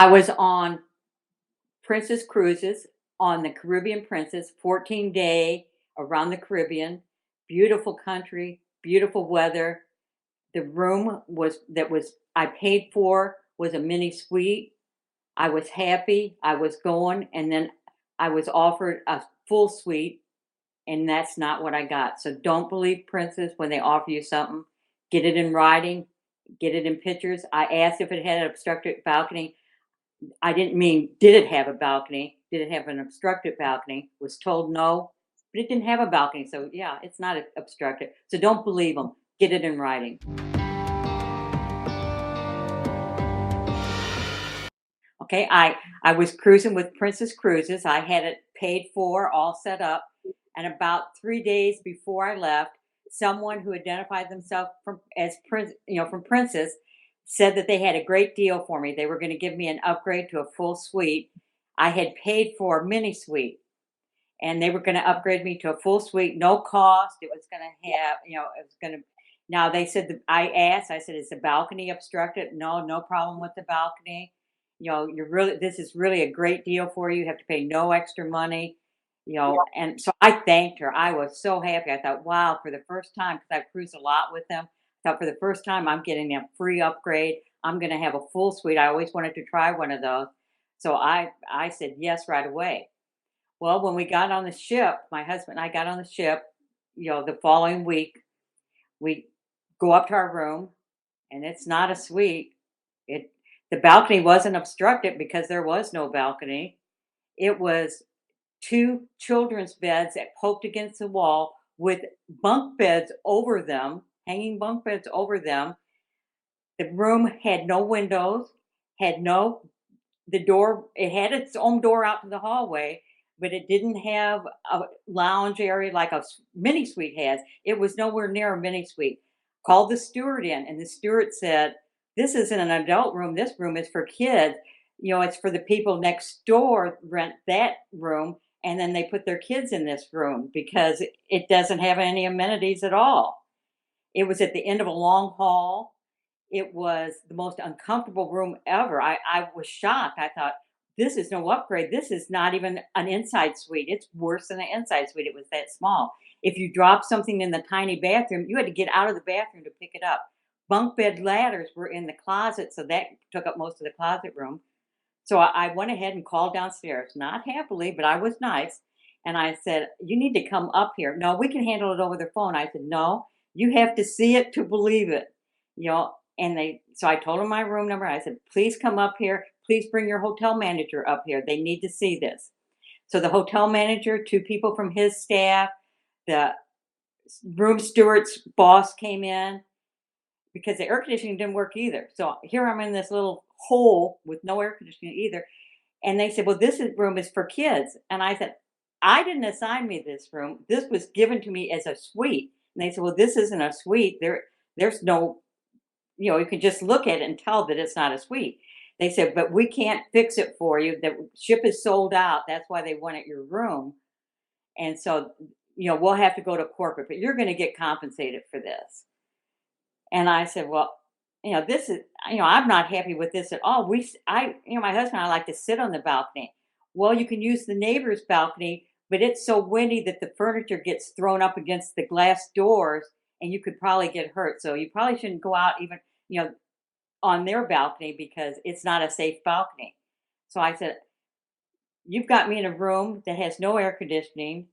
I was on Princess Cruises on the Caribbean Princess, 14-day around the Caribbean, beautiful country, beautiful weather. The room was I paid for was a mini suite. I was happy. I was going, and then I was offered a full suite, and that's not what I got. So don't believe Princess when they offer you something. Get it in writing, get it in pictures. I asked if it had an obstructed balcony. I didn't mean did it have a balcony? Did it have an obstructed balcony? Was told no, but it didn't have a balcony. So yeah, it's not obstructed. So don't believe them. Get it in writing. Okay, I was cruising with Princess Cruises. I had it paid for, all set up, and about 3 days before I left, someone who identified themselves from Princess, said that they had a great deal for me. They were going to give me an upgrade to a full suite. I had paid for a mini suite, and they were going to upgrade me to a full suite, no cost. It was going to have, it was going to. Now they said that I asked. I said, "Is the balcony obstructed?" No, no problem with the balcony. This is really a great deal for you. You have to pay no extra money. And so I thanked her. I was so happy. I thought, wow, for the first time, because I've cruised a lot with them, I thought for the first time I'm getting a free upgrade. I'm going to have a full suite. I always wanted to try one of those. So I said yes right away. Well, when we got on the ship, my husband and I got on the ship, the following week, we go up to our room, and it's not a suite. It The balcony wasn't obstructed because there was no balcony. It was two children's beds that poked against the wall with bunk beds over them, hanging bunk beds over them. The room had no windows, had no the door. It had its own door out to the hallway, but it didn't have a lounge area like a mini suite has. It was nowhere near a mini suite. Called the steward in, and the steward said, "This isn't an adult room. This room is for kids. It's for the people next door rent that room, and then they put their kids in this room because it doesn't have any amenities at all." It was at the end of a long hall. It was the most uncomfortable room ever. I was shocked. I thought, "This is no upgrade. This is not even an inside suite. It's worse than an inside suite." It was that small. If you dropped something in the tiny bathroom, you had to get out of the bathroom to pick it up. Bunk bed ladders were in the closet, so that took up most of the closet room. So I went ahead and called downstairs, not happily, but I was nice. And I said, "You need to come up here." "No, we can handle it over the phone." I said, "No, you have to see it to believe it." So I told them my room number. I said, "Please come up here. Please bring your hotel manager up here. They need to see this." So the hotel manager, two people from his staff, the room steward's boss came in because the air conditioning didn't work either. So here I'm in this little hole with no air conditioning either. And they said, "Well, room is for kids." And I said, "I didn't assign me this room. This was given to me as a suite." And they said, "Well, this isn't a suite. There's no, you can just look at it and tell that it's not a suite." They said, "But we can't fix it for you. The ship is sold out. That's why they wanted your room. And so, we'll have to go to corporate, but you're going to get compensated for this." And I said, "Well, this is, I'm not happy with this at all. My husband and I like to sit on the balcony." "Well, you can use the neighbor's balcony, but it's so windy that the furniture gets thrown up against the glass doors and you could probably get hurt. So you probably shouldn't go out even, on their balcony because it's not a safe balcony." So I said, "You've got me in a room that has no air conditioning,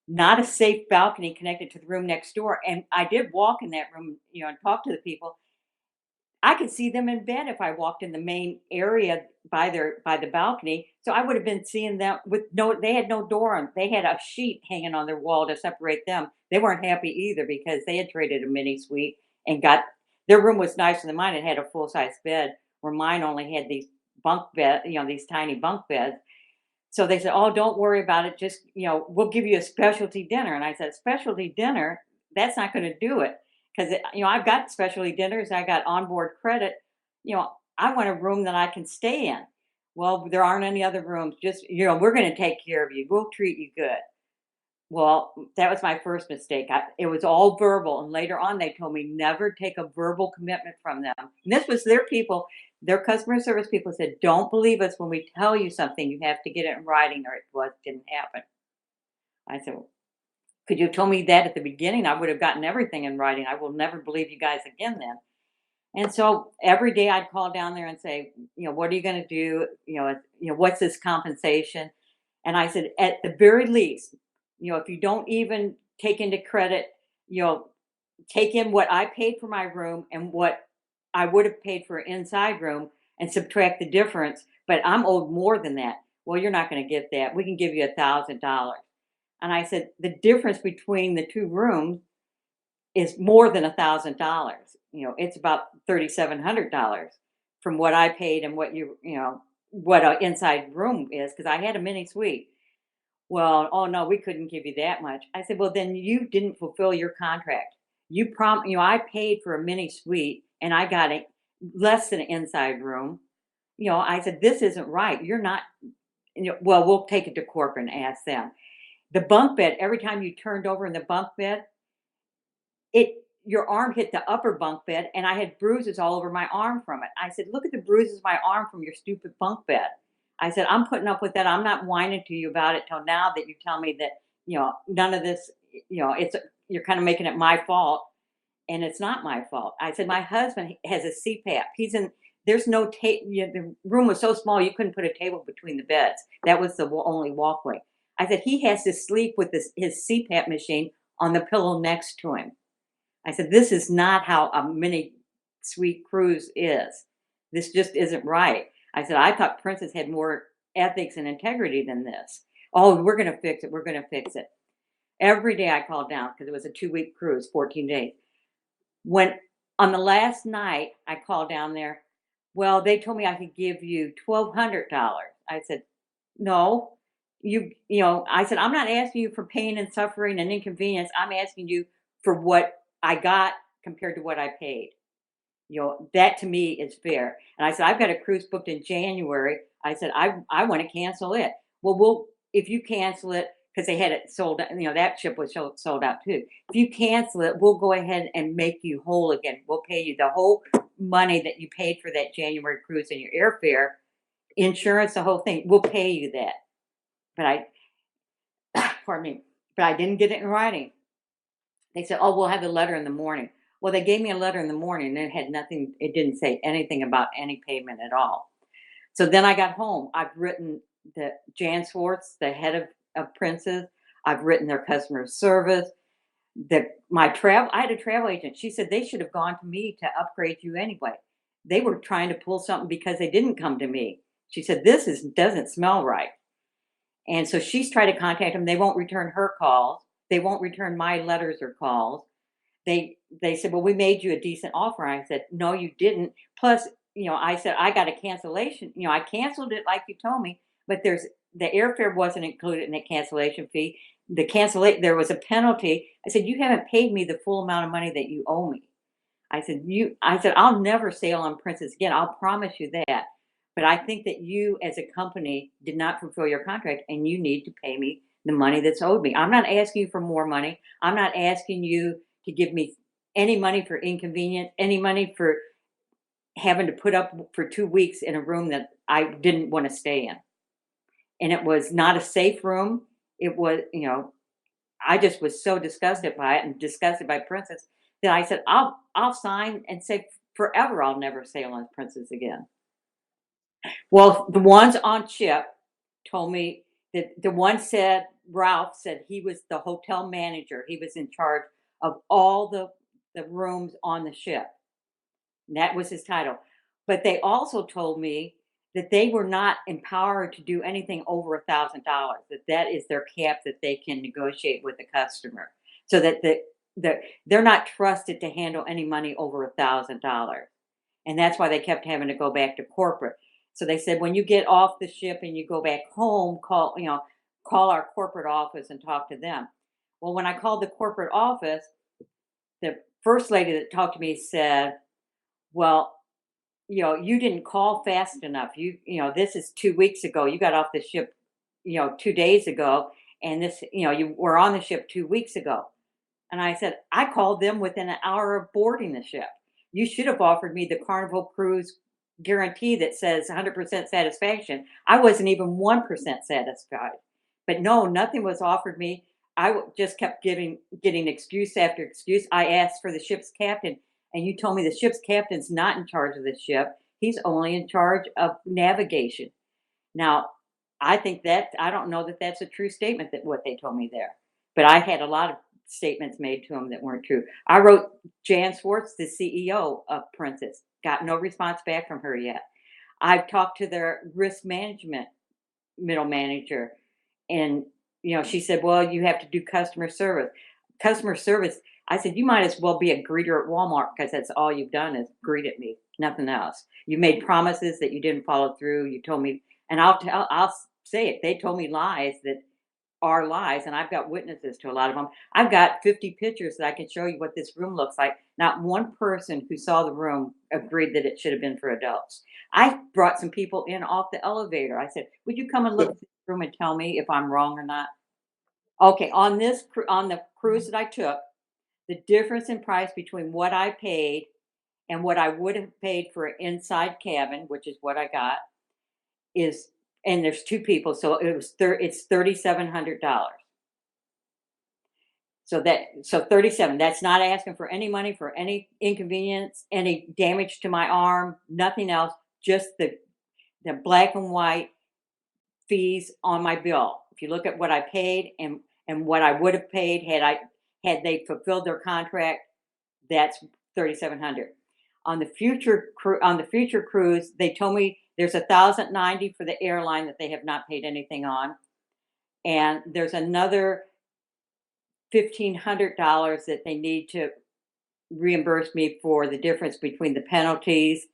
not a safe balcony connected to the room next door." And I did walk in that room, and talk to the people. I could see them in bed if I walked in the main area by the balcony. So I would have been seeing them with they had no door on. They had a sheet hanging on their wall to separate them. They weren't happy either because they had traded a mini suite and got their room was nicer than mine. It had a full size bed where mine only had these these tiny bunk beds. So they said, "Oh, don't worry about it. Just, we'll give you a specialty dinner." And I said, "Specialty dinner? That's not going to do it." Because, I've got specialty dinners. I got onboard credit. I want a room that I can stay in. "Well, there aren't any other rooms. Just, we're going to take care of you. We'll treat you good." Well, that was my first mistake. It was all verbal. And later on, they told me never take a verbal commitment from them. And this was their people. Their customer service people said, "Don't believe us when we tell you something. You have to get it in writing, or didn't happen." I said, "Well, could you have told me that at the beginning? I would have gotten everything in writing. I will never believe you guys again then." And so every day I'd call down there and say, "What are you going to do? What's this compensation?" And I said, "At the very least, if you don't even take into credit, you know, take in what I paid for my room and what I would have paid for an inside room and subtract the difference, but I'm owed more than that." "Well, you're not going to get that. We can give you $1,000." And I said, "The difference between the two rooms is more than $1,000. It's about $3,700 from what I paid and what an inside room is, because I had a mini suite." "Well, oh no, we couldn't give you that much." I said, "Well, then you didn't fulfill your contract. I paid for a mini suite and I got it less than an inside room. I said, this isn't right. You're not, well, we'll take it to corporate and ask them. The bunk bed, every time you turned over in the bunk bed, your arm hit the upper bunk bed and I had bruises all over my arm from it." I said, "Look at the bruises on my arm from your stupid bunk bed." I said, "I'm putting up with that. I'm not whining to you about it till now that you tell me that, none of this, you're kind of making it my fault, and it's not my fault." I said, "My husband has a CPAP. There's no table. The room was so small you couldn't put a table between the beds. That was the only walkway." I said, "He has to sleep with his CPAP machine on the pillow next to him." I said, "This is not how a mini suite cruise is. This just isn't right." I said, "I thought Princess had more ethics and integrity than this." "Oh, we're going to fix it. We're going to fix it." Every day I called down because it was a 2-week cruise, 14 days. When on the last night I called down there, "Well, they told me I could give you $1,200. I said, "No, I said, "I'm not asking you for pain and suffering and inconvenience. I'm asking you for what I got compared to what I paid. That to me is fair." And I said, "I've got a cruise booked in January." I said, I want to cancel it." "Well, if you cancel it," because they had it sold, that ship was sold out too. "If you cancel it, we'll go ahead and make you whole again. We'll pay you the whole money that you paid for that January cruise and your airfare, insurance, the whole thing. We'll pay you that." But pardon me, but I didn't get it in writing. They said, "Oh, we'll have the letter in the morning." Well, they gave me a letter in the morning and it had nothing, it didn't say anything about any payment at all. So then I got home. I've written the Jan Swartz, the head of Prince's. I've written their customer service. I had a travel agent. She said they should have gone to me to upgrade you anyway. They were trying to pull something because they didn't come to me. She said, doesn't smell right. And so she's tried to contact them. They won't return her calls. They won't return my letters or calls. They said, "Well, we made you a decent offer." I said, "No, you didn't. Plus, I said I got a cancellation. I canceled it like you told me, but the airfare wasn't included in the cancellation fee. There was a penalty." I said, "You haven't paid me the full amount of money that you owe me." I said, "I'll never sail on Princess again. I'll promise you that. But I think that you as a company did not fulfill your contract and you need to pay me the money that's owed me. I'm not asking you for more money. I'm not asking you to give me any money for inconvenience, any money for having to put up for 2 weeks in a room that I didn't want to stay in." And it was not a safe room. It was, I just was so disgusted by it and disgusted by Princess that I said, I'll sign and say forever I'll never sail on Princess again. Well, the ones on ship told me that Ralph said he was the hotel manager. He was in charge of all the rooms on the ship. And that was his title. But they also told me that they were not empowered to do anything over $1,000. That is their cap that they can negotiate with the customer. So that they're not trusted to handle any money over $1,000. And that's why they kept having to go back to corporate. So they said, when you get off the ship and you go back home, call our corporate office and talk to them. Well, when I called the corporate office, the first lady that talked to me said, "Well, you didn't call fast enough. This is 2 weeks ago. You got off the ship, 2 days ago. And this, you were on the ship 2 weeks ago." And I said, "I called them within an hour of boarding the ship. You should have offered me the Carnival cruise guarantee that says 100% satisfaction. I wasn't even 1% satisfied. But no, nothing was offered me. Just kept getting excuse after excuse. I asked for the ship's captain, and you told me the ship's captain's not in charge of the ship. He's only in charge of navigation. Now, I don't know that that's a true statement that what they told me there, but I had a lot of statements made to them that weren't true. I wrote Jan Swartz, the CEO of Princess, got no response back from her yet. I've talked to their risk management middle manager, and she said, "Well, you have to do customer service." Customer service. I said, "You might as well be a greeter at Walmart because that's all you've done is greet at me, nothing else. You made promises that you didn't follow through. You told me, and I'll say it. They told me lies that are lies, and I've got witnesses to a lot of them. I've got 50 pictures that I can show you what this room looks like. Not one person who saw the room agreed that it should have been for adults. I brought some people in off the elevator. I said, "Would you come and look at this room and tell me if I'm wrong or not?" Okay, on the cruise that I took, the difference in price between what I paid and what I would have paid for an inside cabin, which is what I got, is, and there's 2 people, so it's $3,700. So 37, that's not asking for any money for any inconvenience, any damage to my arm, nothing else, just the black and white fees on my bill. If you look at what I paid and what I would have paid had they fulfilled their contract, that's 3,700. On the future cruise, they told me there's 1,090 for the airline that they have not paid anything on, and there's another $1,500 that they need to reimburse me for the difference between the penalties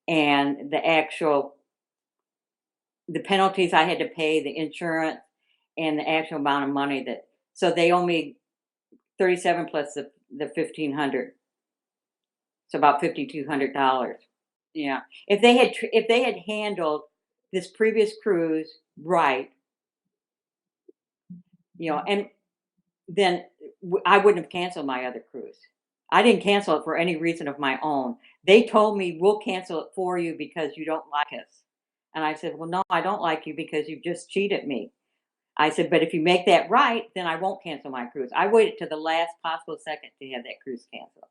and the penalties I had to pay, the insurance, and the actual amount of money that. So they owe me 37 plus the 1,500. So about $5,200. Yeah. If they had handled this previous cruise right, and then I wouldn't have canceled my other cruise. I didn't cancel it for any reason of my own. They told me, "We'll cancel it for you because you don't like us." And I said, "Well, no, I don't like you because you just cheated me." I said, "But if you make that right, then I won't cancel my cruise." I waited to the last possible second to have that cruise canceled.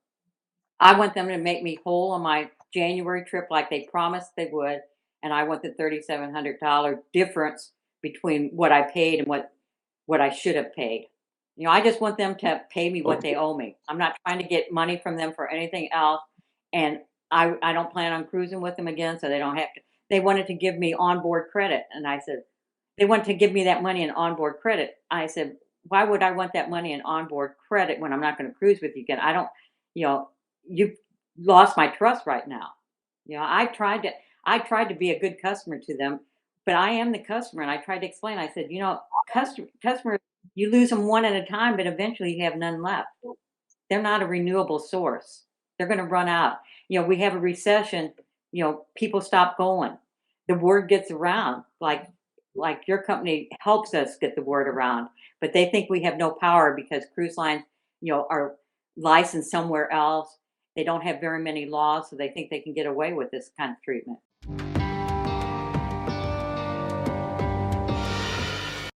I want them to make me whole on my January trip like they promised they would, and I want the $3,700 difference between what I paid and what I should have paid. I just want them to pay me what they Okay. owe me. I'm not trying to get money from them for anything else, and I don't plan on cruising with them again, so they don't have to. They wanted to give me onboard credit, and I said they want to give me that money in onboard credit. I said, "Why would I want that money in onboard credit when I'm not going to cruise with you again? I don't, you know, you've lost my trust right now." I tried to be a good customer to them, but I am the customer, and I tried to explain. I said, customers, you lose them one at a time, but eventually you have none left. They're not a renewable source. They're going to run out. We have a recession. People stop going. The word gets around, like your company helps us get the word around, but they think we have no power because cruise lines, are licensed somewhere else. They don't have very many laws, so they think they can get away with this kind of treatment.